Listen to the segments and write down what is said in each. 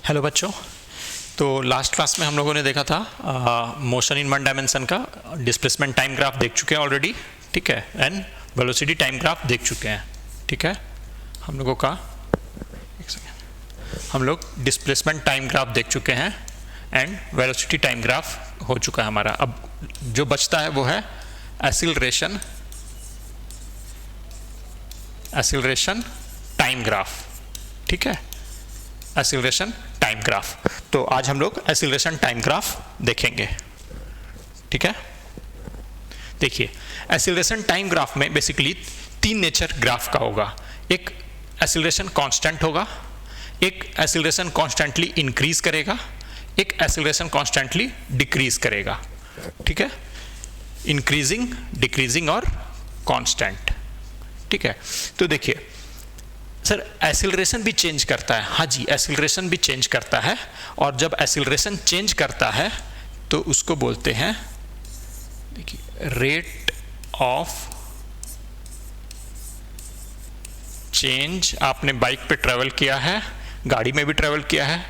Hello बच्चों। तो last class में हम लोगों ने देखा था मोशन इन वन डायमेंशन का डिस्प्लेसमेंट टाइम ग्राफ देख चुके हैं ऑलरेडी, ठीक है, एंड वेलोसिटी टाइम ग्राफ देख चुके हैं, ठीक है। हम लोगों का हम लोग डिस्प्लेसमेंट टाइम ग्राफ देख चुके हैं एंड वेलोसिटी टाइम ग्राफ हो चुका है हमारा। अब जो बचता है वो है एक्सीलरेशन टाइम ग्राफ, ठीक है, एक्सीलरेशन टाइम ग्राफ। तो आज हम लोग एक्सीलरेशन टाइम ग्राफ देखेंगे, ठीक है। देखिए, एक्सीलरेशन टाइम ग्राफ में बेसिकली तीन नेचर ग्राफ का होगा। एक एक्सीलरेशन कांस्टेंट होगा, एक एक्सीलरेशन कांस्टेंटली इंक्रीज करेगा, एक एक्सीलरेशन कांस्टेंटली डिक्रीज करेगा, ठीक है, इंक्रीजिंग, डिक्रीजिंग और कांस्टेंट, ठीक है। तो देखिए सर, एक्सीलरेशन भी चेंज करता है। हाँ जी, एक्सीलरेशन भी चेंज करता है, और जब एक्सीलरेशन चेंज करता है तो उसको बोलते हैं, देखिए, रेट ऑफ चेंज। आपने बाइक पे ट्रेवल किया है, गाड़ी में भी ट्रेवल किया है,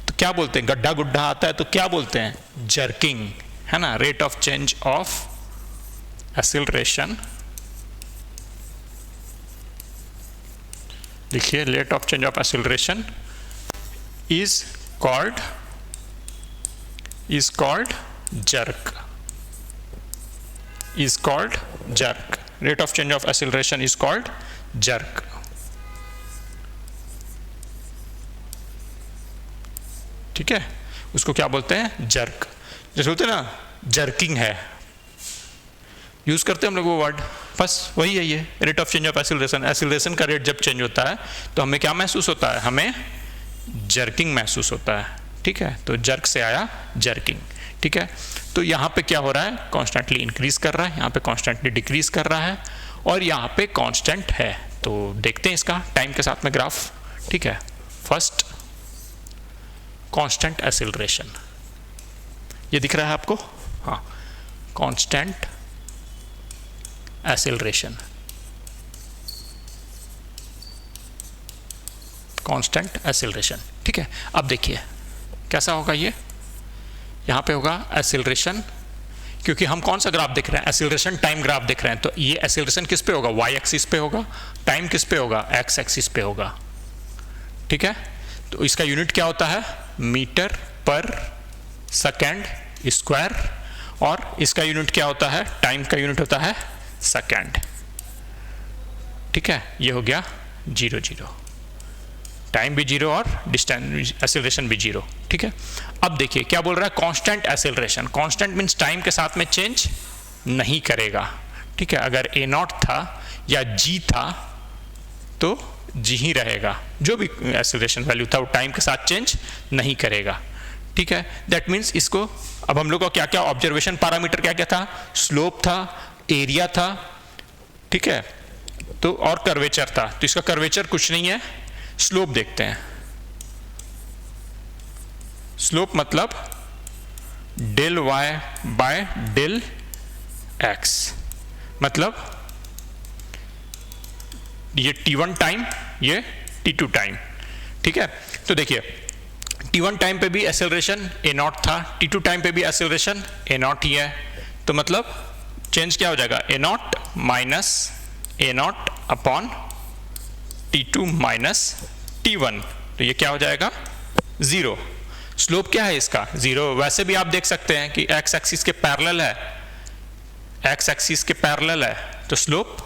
तो क्या बोलते हैं, गड्ढा गुड्ढा आता है तो क्या बोलते हैं, जर्किंग, है ना। Rate of change of acceleration, देखिए, rate of change of acceleration is called jerk, is called jerk. Rate of change of acceleration is called jerk. ठीक है, उसको क्या बोलते हैं, जर्क। जैसे बोलते हैं ना, जर्किंग है, यूज करते हैं हम लोग वो वर्ड, बस वही है ये, rate of change of acceleration. Acceleration का रेट जब चेंज होता है तो हमें क्या महसूस होता है, हमें जर्किंग महसूस होता है, ठीक है। तो जर्क से आया जर्किंग, ठीक है। तो यहाँ पे क्या हो रहा है, कॉन्स्टेंटली इंक्रीज कर रहा है, यहाँ पे कॉन्स्टेंटली डिक्रीज कर रहा है, और यहाँ पे कॉन्स्टेंट है। तो देखते हैं इसका टाइम के साथ में ग्राफ, ठीक है। फर्स्ट, कॉन्स्टेंट एक्सीलरेशन, ये दिख रहा है आपको, हाँ, कॉन्स्टेंट एक्सीलरेशन, कांस्टेंट एक्सीलरेशन, ठीक है। अब देखिए कैसा होगा ये, यहाँ पे होगा एक्सीलरेशन, क्योंकि हम कौन सा ग्राफ देख रहे हैं, एक्सीलरेशन टाइम ग्राफ देख रहे हैं, तो ये एक्सीलरेशन किस पे होगा, वाई एक्सिस पे होगा, टाइम किस पे होगा, एक्स एक्सिस पे होगा, ठीक है। तो इसका यूनिट क्या होता है, मीटर पर सेकेंड स्क्वायर, और इसका यूनिट क्या होता है, टाइम का यूनिट होता है सेकेंड, ठीक है। ये हो गया 0 0, टाइम भी 0 और डिस्टेंस एक्सीलरेशन भी 0, ठीक है। अब देखिए क्या बोल रहा है, constant acceleration. Constant means time के साथ में चेंज नहीं करेगा, ठीक है। अगर a0 था या g था तो g ही रहेगा, जो भी एक्सीलरेशन वैल्यू था वो टाइम के साथ चेंज नहीं करेगा, ठीक है। दैट मीन्स इसको, अब हम लोग को क्या क्या ऑब्जर्वेशन पैरामीटर क्या क्या था, स्लोप था, एरिया था, ठीक है, तो और कर्वेचर था। तो इसका कर्वेचर कुछ नहीं है, स्लोप देखते हैं। स्लोप मतलब del y by del x, मतलब ये t1 टाइम, ये t2 टाइम, ठीक है। तो देखिए t1 टाइम पे भी एक्सेलरेशन a0 था, t2 टाइम पे भी एक्सेलरेशन a0 ही है, तो मतलब चेंज क्या हो जाएगा, a0 minus a0 upon t2 minus t1, तो ये क्या हो जाएगा 0। स्लोप क्या है इसका, 0। वैसे भी आप देख सकते हैं कि x एक्सिस के पैरेलल है, x एक्सिस के पैरेलल है, तो स्लोप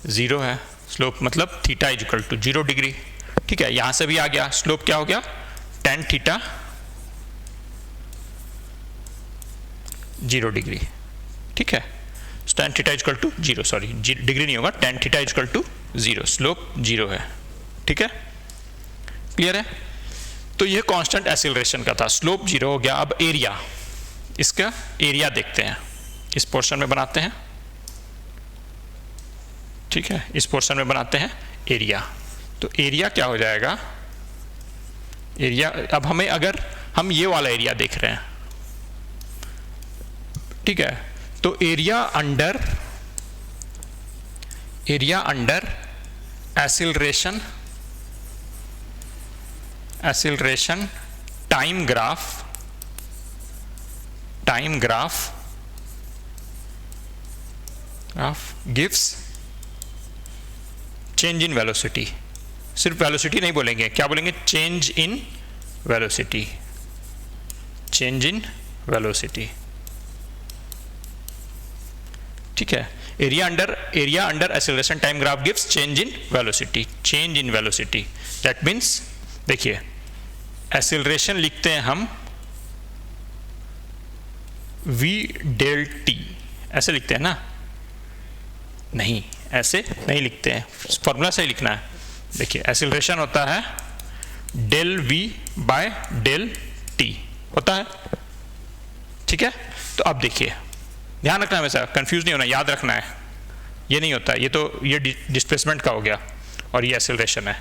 0 है। स्लोप मतलब theta is equal to 0 degree, ठीक है। यहां से भी आ गया, स्लोप क्या हो गया, tan थीटा 0 डिग्री, ठीक है। tan theta is equal to 0, sorry degree नहीं होगा, tan theta is equal to 0, slope 0 है, ठीक है, क्लियर है। तो ये कांस्टेंट एक्सीलरेशन का था, स्लोप 0 हो गया। अब एरिया, इसका एरिया देखते हैं, इस पोर्शन में बनाते हैं, ठीक है, इस पोर्शन में बनाते हैं एरिया। तो एरिया क्या हो जाएगा, एरिया, अब हमें, अगर हम ये वाला एरिया देख रहे हैं, ठीक है, तो area under acceleration acceleration time graph gives change in velocity. सिर्फ वेलोसिटी नहीं बोलेंगे, क्या बोलेंगे? Change in velocity, change in velocity. ठीक है, area under acceleration time graph gives change in velocity, change in velocity. That means देखिए, acceleration लिखते हैं हम v डेल t, ऐसे लिखते हैं ना? नहीं, ऐसे नहीं लिखते हैं, फॉर्मूला से ही लिखना है। देखिए, एक्सीलरेशन होता है del v by del t होता है। ठीक है, तो अब देखिए, ध्यान रखना है, वैसा कंफ्यूज नहीं होना, याद रखना है, ये नहीं होता है, ये डिस्प्लेसमेंट का हो गया और ये एक्सीलरेशन है,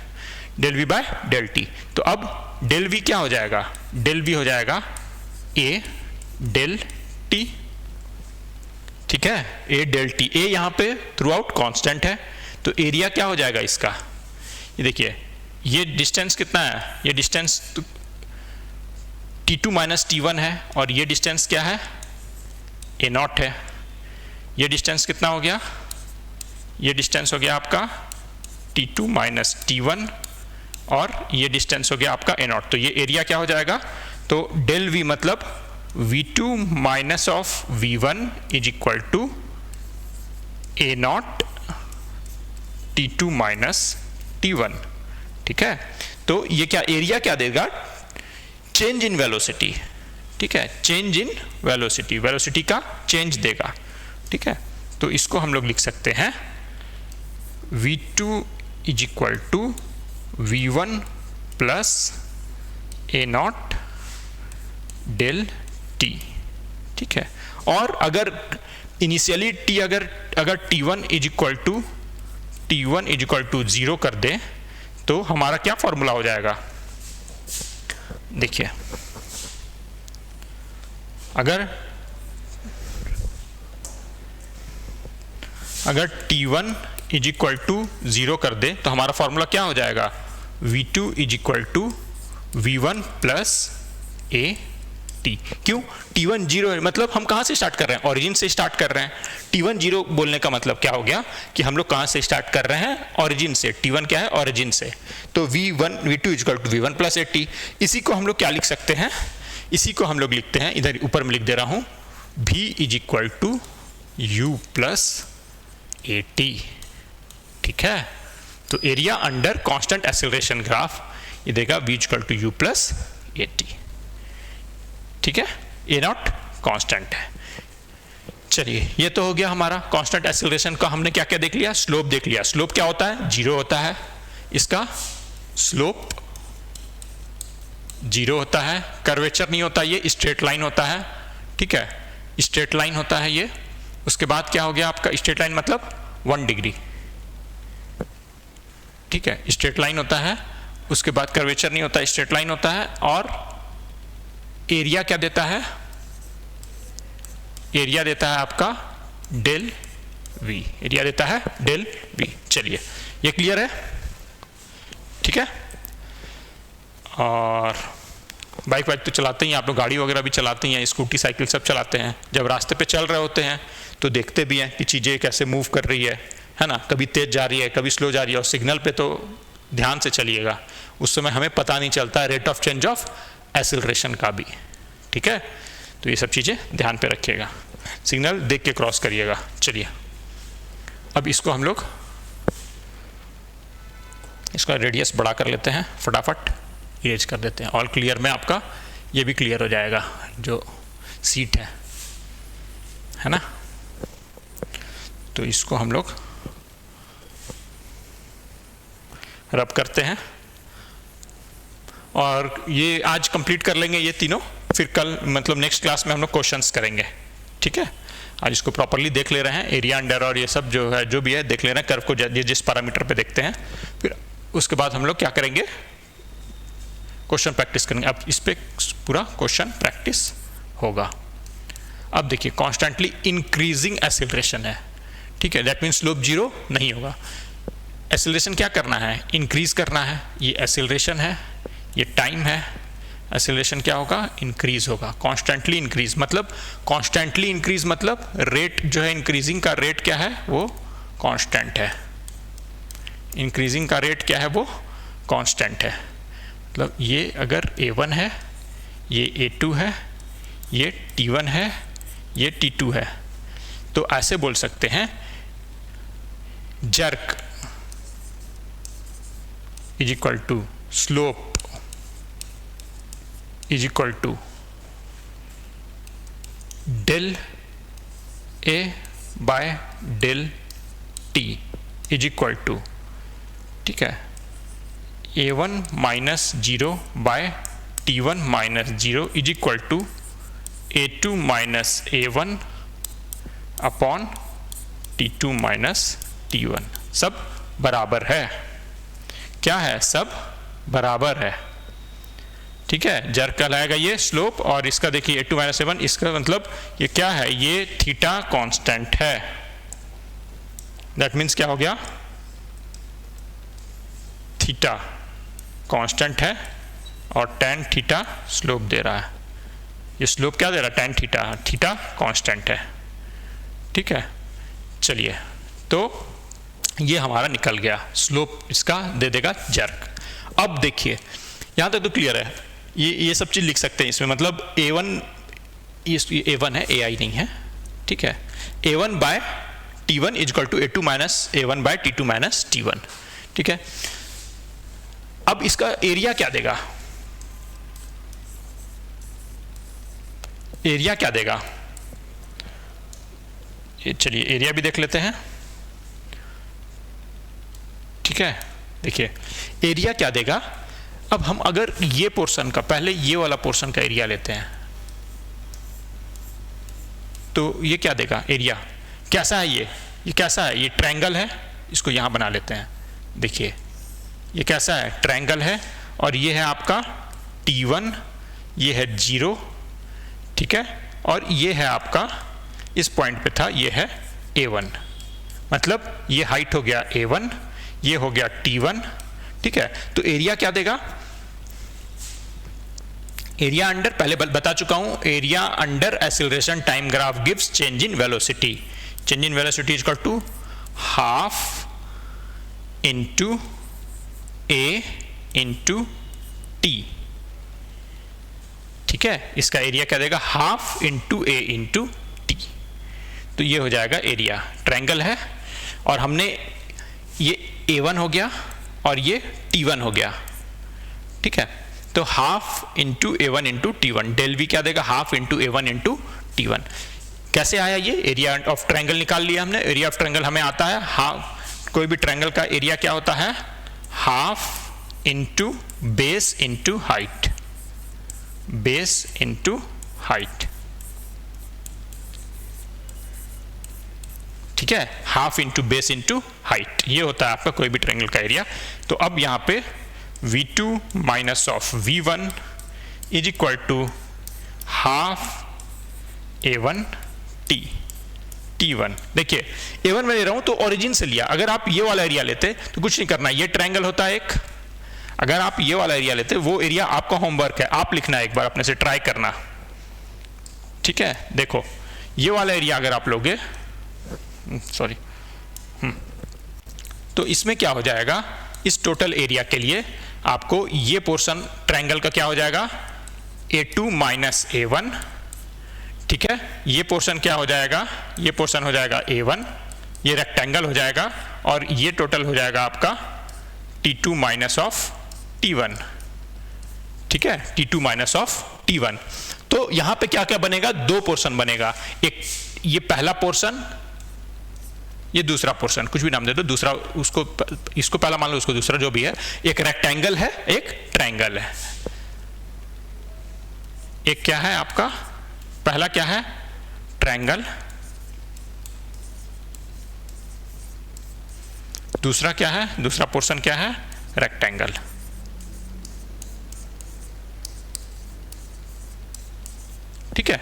del v by del t। तो अब डेल v क्या हो जाएगा? डेल v हो जाएगा a डेल t। ठीक है, a डेल t, a यहाँ पे थ्रू आउट कॉन्स्टेंट है, तो एरिया क्या हो जाएगा इसका? ये देखिए, ये डिस्टेंस कितना है? ये डिस्टेंस t2 माइनस t1 है, और ये डिस्टेंस क्या है? a0 है। ये डिस्टेंस कितना हो गया? ये डिस्टेंस हो गया आपका t2 माइनस t1, और ये डिस्टेंस हो गया आपका a0। तो ये एरिया क्या हो जाएगा? तो डेल v मतलब v2 minus of v1 is equal to a0 t2 minus t1। ठीक है, तो ये क्या एरिया क्या देगा? Change in velocity. ठीक है, चेंज इन वेलोसिटी, वेलोसिटी का चेंज देगा। ठीक है, तो इसको हम लोग लिख सकते हैं v2 is equal to v1 plus a0 del t। ठीक है, और अगर इनिशियली t अगर t1 इज इक्वल टू 0 कर दे, तो हमारा क्या फॉर्मूला हो जाएगा? देखिए, अगर t1 इज इक्वल टू 0 कर दे, तो हमारा फॉर्मूला क्या हो जाएगा? v2 is equal to v1 plus a t। क्यों? t1 0 मतलब हम कहाँ से स्टार्ट कर रहे हैं? ओरिजिन से स्टार्ट कर रहे हैं। t1 0 बोलने का मतलब क्या हो गया कि हम लोग कहाँ से स्टार्ट कर रहे हैं? ओरिजिन से। t1 क्या है? ओरिजिन से। तो v2 is equal to v1 plus a t। इसी को हम लोग क्या लिख सकते हैं? इसी को हम लोग लिखते हैं, इधर ऊपर में लिख दे रहा हूं, v is equal to u plus a t. ठीक है, तो area under constant acceleration graph ये देगा v equal to u plus a t. ठीक है, ए नॉट कांस्टेंट है। चलिए, ये तो हो गया हमारा कांस्टेंट एक्सेलरेशन का। हमने क्या क्या देख लिया? स्लोप देख लिया। स्लोप क्या होता है? 0 होता है। इसका स्लोप 0 होता है, कर्वेचर नहीं होता, ये स्ट्रेट लाइन होता है। ठीक है, स्ट्रेट लाइन होता है ये। उसके बाद क्या हो गया आपका? स्ट्रेट लाइन मतलब 1 डिग्री। ठीक है, स्ट्रेट लाइन होता है। उसके बाद कर्वेचर नहीं होता, स्ट्रेट लाइन होता है। और एरिया क्या देता है? एरिया देता है आपका डेल वी। एरिया देता है डेल वी। चलिए, ये क्लियर है? ठीक है, और बाइक वाइक तो चलाते ही, आप लोग गाड़ी वगैरह भी चलाते हैं, स्कूटी साइकिल सब चलाते हैं। जब रास्ते पे चल रहे होते हैं तो देखते भी हैं कि चीज़ें कैसे मूव कर रही है ना? कभी तेज जा रही है, कभी स्लो जा रही है। और सिग्नल पे तो ध्यान से चलिएगा, उस समय हमें पता नहीं चलता rate of change of acceleration का भी। ठीक है, तो ये सब चीज़ें ध्यान पे रखिएगा, सिग्नल देख के क्रॉस करिएगा। चलिए, अब इसको हम लोग इसका रेडियस बड़ा कर लेते हैं, फटाफट इरेज कर देते हैं। ऑल क्लियर में आपका ये भी क्लियर हो जाएगा, जो सीट है ना? तो इसको हम लोग रब करते हैं और ये आज कंप्लीट कर लेंगे ये तीनों। फिर कल मतलब नेक्स्ट क्लास में हम लोग क्वेश्चंस करेंगे। ठीक है, आज इसको प्रॉपरली देख ले रहे हैं, एरिया अंडर और ये सब जो है जो भी है देख ले रहे हैं, कर्व को जिस पैरामीटर पे देखते हैं। फिर उसके बाद हम लोग क्या करेंगे? क्वेश्चन प्रैक्टिस करेंगे। अब इस पे पूरा क्वेश्चन प्रैक्टिस होगा। अब देखिए, कॉन्स्टेंटली इंक्रीजिंग एक्सेलरेशन है। ठीक है, दैट मीन्स स्लोप 0 नहीं होगा। एक्सेलरेशन क्या करना है? इंक्रीज करना है। ये एक्सेलरेशन है, ये टाइम है, एक्सेलरेशन क्या होगा, इंक्रीज होगा, कॉन्स्टेंटली इंक्रीज। मतलब कॉन्स्टेंटली इंक्रीज मतलब रेट जो है इंक्रीजिंग का रेट क्या है वो कांस्टेंट है, इंक्रीजिंग का रेट क्या है वो कांस्टेंट है। मतलब ये अगर A1 है, ये A2 है, ये T1 है, ये T2 है, तो ऐसे बोल सकते हैं jerk is equal to slope is equal to del A by del T is equal to, ठीक है, A1 minus 0 by T1 minus 0 is equal to A2 minus A1 upon T2 minus T1। सब बराबर है, क्या है, सब बराबर है, ठीक है। जर्क कहलाएगा ये स्लोप, और इसका देखिए A2 माइनस A1, इसका मतलब ये क्या है, ये थीटा कांस्टेंट है। दैट मीन्स क्या हो गया, थीटा कांस्टेंट है और tan थीटा स्लोप दे रहा है। ये स्लोप क्या दे रहा है, tan थीटा, थीटा कांस्टेंट है, ठीक है। चलिए, तो ये हमारा निकल गया, स्लोप इसका दे देगा जर्क। अब देखिए यहाँ तक तो क्लियर है, ये सब चीज़ लिख सकते हैं इसमें। मतलब A1, ये A1 है, AI नहीं है, ठीक है। A1 by T1 is equal to A2 minus A1 by T2 minus T1, ठीक है। अब इसका एरिया क्या देगा, एरिया क्या देगा, चलिए एरिया भी देख लेते हैं, ठीक है। देखिए एरिया क्या देगा, अब हम अगर ये पोर्शन का, पहले ये वाला पोर्शन का एरिया लेते हैं, तो ये क्या देगा, एरिया कैसा है, ये कैसा है, ये ट्रायंगल है, इसको यहां बना लेते हैं। देखिए ये कैसा है, ट्रायंगल है, और ये है आपका T1, ये है 0, ठीक है, और ये है आपका इस पॉइंट पे था, ये है A1, मतलब ये हाइट हो गया A1, ये हो गया T1, ठीक है। तो एरिया क्या देगा, एरिया अंडर, पहले बता चुका हूं, area under acceleration time graph gives change in velocity, change in velocity is equal to half into A into T, ठीक है। इसका एरिया क्या देगा, half into A into T, तो ये हो जाएगा एरिया। ट्रायंगल है और हमने ये A1 हो गया और ये T1 हो गया, ठीक है। तो half into A1 into T1, del V क्या देगा, half into A1 into T1। कैसे आया ये, एरिया ऑफ ट्रायंगल निकाल लिया हमने। एरिया ऑफ ट्रायंगल हमें आता है, हाफ, कोई भी ट्रायंगल का एरिया क्या होता है, half into base into height, base into height, ठीक है, half into base into height, ये होता है आपका कोई भी ट्रायंगल का एरिया। तो अब यहाँ पे V2 minus of V1 is equal to half A1 T1। देखिए A1 में ले रहा हूं तो ओरिजिन से लिया, अगर आप ये वाला एरिया लेते तो कुछ नहीं करना, ये ट्रायंगल होता है एक, अगर आप ये वाला एरिया लेते, वो एरिया आपका होमवर्क है, आप लिखना एक बार अपने से, ट्राई करना, ठीक है। देखो ये वाला एरिया अगर आप लोगे, सॉरी, तो इसमें क्या हो जाएगा, इस टोटल एरिया के लिए आपको ये पोर्शन ट्रायंगल का क्या हो जाएगा, A2 माइनस A1, ठीक है। ये पोर्शन क्या हो जाएगा, ये पोर्शन हो जाएगा A1, ये रेक्टेंगल हो जाएगा, और ये टोटल हो जाएगा आपका T2 माइनस ऑफ T1, ठीक है, T2 माइनस ऑफ T1। तो यहां पे क्या क्या बनेगा, दो पोर्शन बनेगा, एक ये पहला पोर्शन, ये दूसरा पोर्शन, कुछ भी नाम दे दो, दूसरा उसको, इसको पहला मान लो, उसको दूसरा, जो भी है। एक रेक्टेंगल है, एक ट्रायंगल है। एक क्या है आपका, पहला क्या है, ट्रायंगल, दूसरा क्या है, दूसरा पोर्शन क्या है, रेक्टेंगल, ठीक है।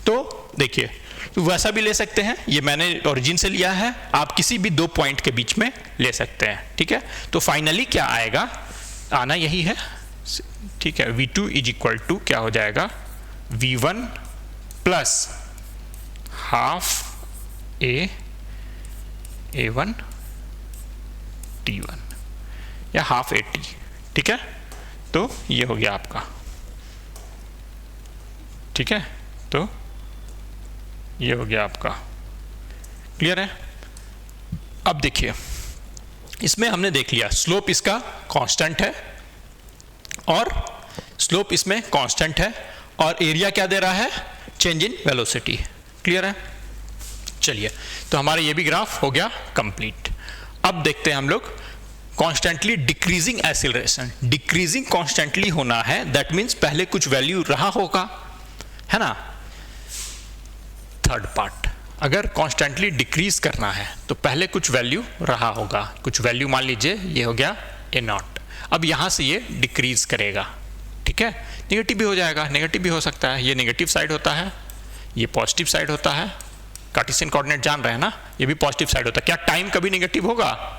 तो देखिए वैसा भी ले सकते हैं, ये मैंने ओरिजिन से लिया है, आप किसी भी दो पॉइंट के बीच में ले सकते हैं, ठीक है। तो फाइनली क्या आएगा, आना यही है, ठीक है, v2 इज इक्वल टू क्या हो जाएगा, v1 plus half a1 t1 या हाफ a t, ठीक है। तो ये हो गया आपका, ठीक है, तो ये हो गया आपका, क्लियर है। अब देखिए, इसमें हमने देख लिया स्लोप इसका कांस्टेंट है और स्लोप इसमें कांस्टेंट है और एरिया क्या दे रहा है, चेंज इन वेलोसिटी, क्लियर है। चलिए, तो हमारा ये भी ग्राफ हो गया कंप्लीट। अब देखते हैं हम लोग constantly decreasing acceleration. Decreasing constantly होना है, दैट मीन्स पहले कुछ वैल्यू रहा होगा, है ना। थर्ड पार्ट, अगर कॉन्स्टेंटली डिक्रीज करना है तो पहले कुछ वैल्यू रहा होगा, कुछ वैल्यू मान लीजिए ये हो गया a0। अब यहां से ये डिक्रीज करेगा, ठीक है, नेगेटिव भी हो जाएगा, नेगेटिव भी हो सकता है, ये नेगेटिव साइड होता है, ये पॉजिटिव साइड होता है। कार्टेशियन कोऑर्डिनेट जान रहे हैं ना, ये भी पॉजिटिव साइड होता है। क्या टाइम कभी नेगेटिव होगा,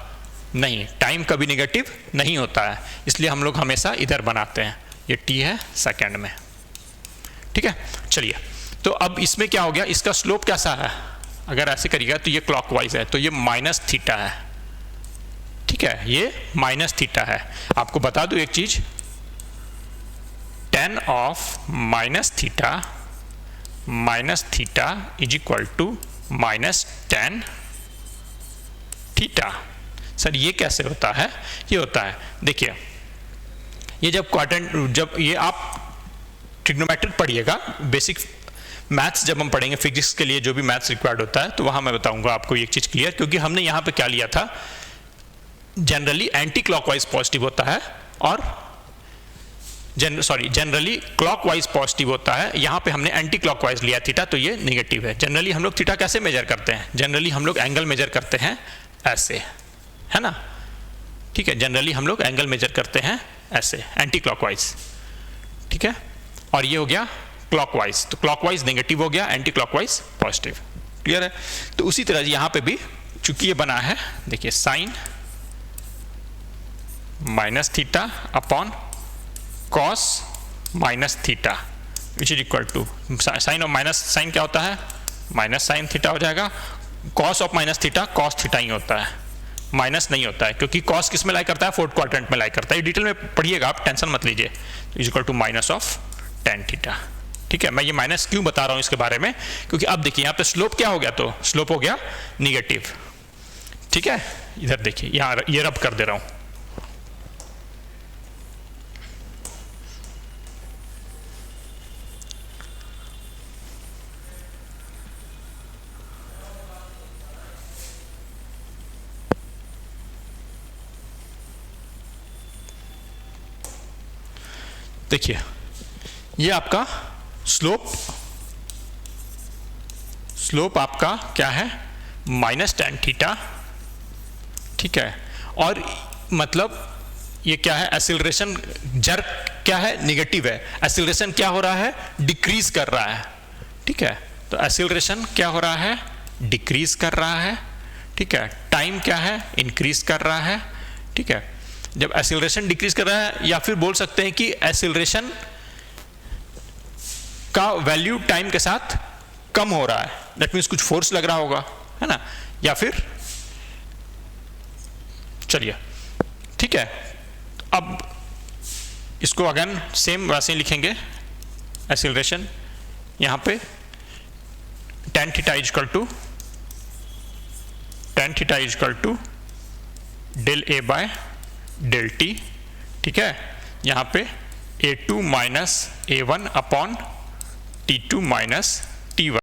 नहीं, टाइम कभी नेगेटिव नहीं होता है, इसलिए हम लोग हमेशा इधर बनाते हैं, ये t है सेकेंड में, ठीक है। चलिए, तो अब इसमें क्या हो गया, इसका स्लोप कैसा है, अगर ऐसे करिएगा तो ये क्लॉकवाइज है, तो ये माइनस थीटा है, ठीक है, ये माइनस थीटा है। आपको बता दूं एक चीज, tan of minus theta is equal to minus tan theta. Sir ये कैसे होता है, ये होता है, देखिए, ये जब ये आप ट्रिग्नोमेट्रिक पढ़िएगा, बेसिक मैथ्स जब हम पढ़ेंगे फिजिक्स के लिए जो भी मैथ्स रिक्वायर्ड होता है, तो वहां मैं बताऊंगा आपको एक चीज क्लियर, क्योंकि हमने यहां पे क्या लिया था, जनरली एंटी क्लॉकवाइज पॉजिटिव होता है और जनरली क्लॉकवाइज पॉजिटिव होता है, यहां पे हमने एंटी क्लॉकवाइज लिया थीटा, तो ये नेगेटिव है। जनरली हम लोग थीटा कैसे मेजर करते हैं, जनरली हम लोग एंगल मेजर करते हैं ऐसे, है ना, ठीक है, जनरली हम लोग एंगल मेजर करते हैं ऐसे एंटी क्लॉकवाइज, ठीक है। और ये हो गया क्लॉकवाइज, तो क्लॉकवाइज नेगेटिव हो गया, एंटी क्लॉकवाइज पॉजिटिव, क्लियर है। तो उसी तरह यहां पे भी चूंकि ये बना है, देखिए, sine minus theta upon cos minus theta which is equal to sine of minus, sine क्या होता है, माइनस साइन थीटा हो जाएगा, cos of minus theta cos theta ही होता है, माइनस नहीं होता है, क्योंकि कॉस किस में लाई करता है, फोर्थ क्वाड्रेंट में लाई करता है, ये डिटेल में पढ़िएगा आप, टेंशन मत लीजिए। Is equal to minus of tan theta, ठीक है। मैं ये माइनस क्यों बता रहा हूं इसके बारे में, क्योंकि अब देखिए यहाँ पे स्लोप क्या हो गया, तो स्लोप हो गया निगेटिव, ठीक है। इधर देखिए, यहाँ ये रब कर दे रहा हूं, देखिए, ये आपका स्लोप आपका क्या है, माइनस tan थीटा, ठीक है। और मतलब ये क्या है, एक्सीलरेशन जर्क क्या है, निगेटिव है, एक्सीलरेशन क्या हो रहा है, डिक्रीज कर रहा है, ठीक है। तो एक्सीलरेशन क्या हो रहा है, डिक्रीज कर रहा है, ठीक है। टाइम क्या है, इंक्रीज कर रहा है, ठीक है। जब एक्सीलरेशन डिक्रीज कर रहा है, या फिर बोल सकते हैं कि एक्सीलरेशन का वैल्यू टाइम के साथ कम हो रहा है, दैट मीन्स कुछ फोर्स लग रहा होगा, है ना, या फिर, चलिए, ठीक है। अब इसको अगेन सेम वैसे ही लिखेंगे, एक्सीलरेशन यहां पे tan theta is equal to del a by del t, ठीक है। यहां पे a2 minus a1 upon t2 minus t1।